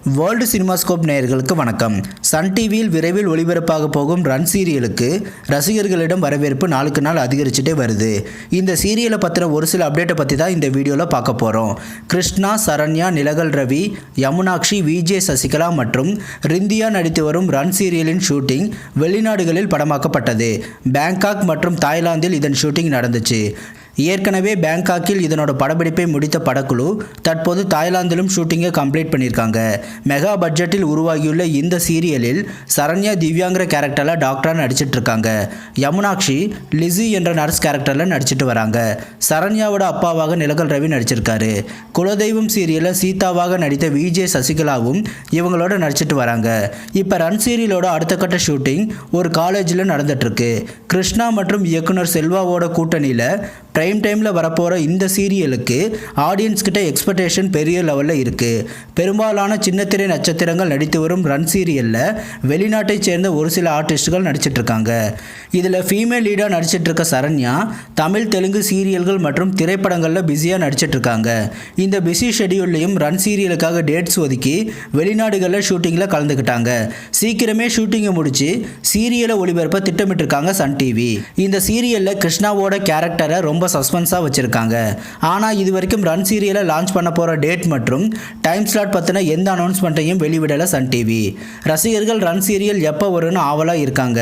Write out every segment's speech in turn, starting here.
World cinemascope நேயர்களுக்கு வணக்கம். Sun டிவியில் விரைவில் ஒளிபரப்பாக போகும் ரன் சீரியலுக்கு ரசிகர்களிடம் வரவேற்பு நாளுக்கு நாள் அதிகரிச்சுட்டே வருது. இந்த சீரியலை பற்றின ஒரு சில அப்டேட்டை பற்றி தான் இந்த வீடியோவில் பார்க்க போகிறோம். கிருஷ்ணா, சரண்யா, நிலகல் ரவி, யமுனாக்ஷி, விஜே சசிகலா மற்றும் ரிந்தியா நடித்து வரும் ரன் சீரியலின் ஷூட்டிங் வெளிநாடுகளில் படமாக்கப்பட்டது. பேங்காக் மற்றும் தாய்லாந்தில் இதன் ஷூட்டிங் நடந்துச்சு. ஏற்கனவே பேங்காக்கில் இதனோட படப்பிடிப்பை முடித்த படக்குழு தற்போது தாய்லாந்திலும் ஷூட்டிங்கை கம்ப்ளீட் பண்ணியிருக்காங்க. மெகா பட்ஜெட்டில் உருவாகியுள்ள இந்த சீரியலில் சரண்யா திவ்யாங்கிற கேரக்டரில் டாக்டராக நடிச்சிட்டு இருக்காங்க. யமுனாக்ஷி லிஸி என்ற நர்ஸ் கேரக்டரில் நடிச்சிட்டு வராங்க. சரண்யாவோட அப்பாவாக நிலகல் ரவி நடிச்சிருக்காரு. குலதெய்வம் சீரியலில் சீதாவாக நடித்த விஜே சசிகலாவும் இவங்களோட நடிச்சிட்டு வராங்க. இப்போ ரன் சீரியலோட அடுத்த கட்ட ஷூட்டிங் ஒரு காலேஜில் நடந்துட்டுருக்கு. கிருஷ்ணா மற்றும் இயக்குனர் செல்வாவோட கூட்டணியில் ப்ரைம் டைமில் வரப்போகிற இந்த சீரியலுக்கு ஆடியன்ஸ் கிட்ட எக்ஸ்பெக்டேஷன் பெரிய லெவலில் இருக்குது. பெரும்பாலான சின்னத்திரை நட்சத்திரங்கள் நடித்து வரும் ரன் சீரியலில் வெளிநாட்டை சேர்ந்த ஒரு சில ஆர்டிஸ்டுகள் நடிச்சிட்ருக்காங்க. இதில் ஃபீமேல் லீடாக நடிச்சிட்ருக்க சரண்யா தமிழ், தெலுங்கு சீரியல்கள் மற்றும் திரைப்படங்களில் பிஸியாக நடிச்சிட்ருக்காங்க. இந்த பிஸி ஷெடியூல்லையும் ரன் சீரியலுக்காக டேட்ஸ் ஒதுக்கி வெளிநாடுகளில் ஷூட்டிங்கில் கலந்துக்கிட்டாங்க. சீக்கிரமே ஷூட்டிங்கை முடித்து சீரியலை ஒளிபரப்ப திட்டமிட்டிருக்காங்க சன் டிவி. இந்த சீரியலில் கிருஷ்ணாவோட கேரக்டரை ரொம்ப சஸ்பென்ஸாக வச்சுருக்காங்க. ஆனால் இது வரைக்கும் ரன் சீரியலை லான்ச் பண்ண போகிற டேட் மற்றும் டைம் ஸ்லாட் பற்றின எந்த அனௌன்ஸ்மெண்ட்டையும் வெளிவிடலை சன் டிவி. ரசிகர்கள் ரன் சீரியல் எப்போ வரும்னு ஆவலாக இருக்காங்க.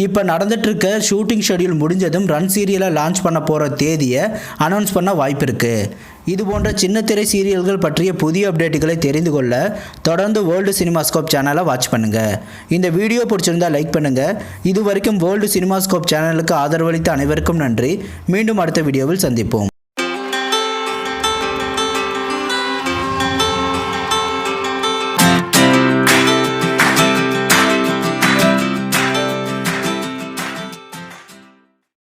இப்போ நடந்துட்டுருக்க ஷூட்டிங் ஷெடியூல் முடிஞ்சதும் ரன் சீரியலை லான்ச் பண்ண போகிற தேதியை அனௌன்ஸ் பண்ண வாய்ப்பு இருக்குது. இது போன்ற சின்னத்திரை சீரியல்கள் பற்றிய புதிய அப்டேட்டுகளை தெரிந்து கொள்ள தொடர்ந்து வேர்ல்டு சினிமாஸ்கோப் சேனலை வாட்ச் பண்ணுங்கள். இந்த வீடியோ பிடிச்சிருந்தால் லைக் பண்ணுங்கள். இது வரைக்கும் வேர்ல்டு சினிமாஸ்கோப் சேனலுக்கு ஆதரவளித்த அனைவருக்கும் நன்றி. மீண்டும் அடுத்த வீடியோவில் சந்திப்போம்.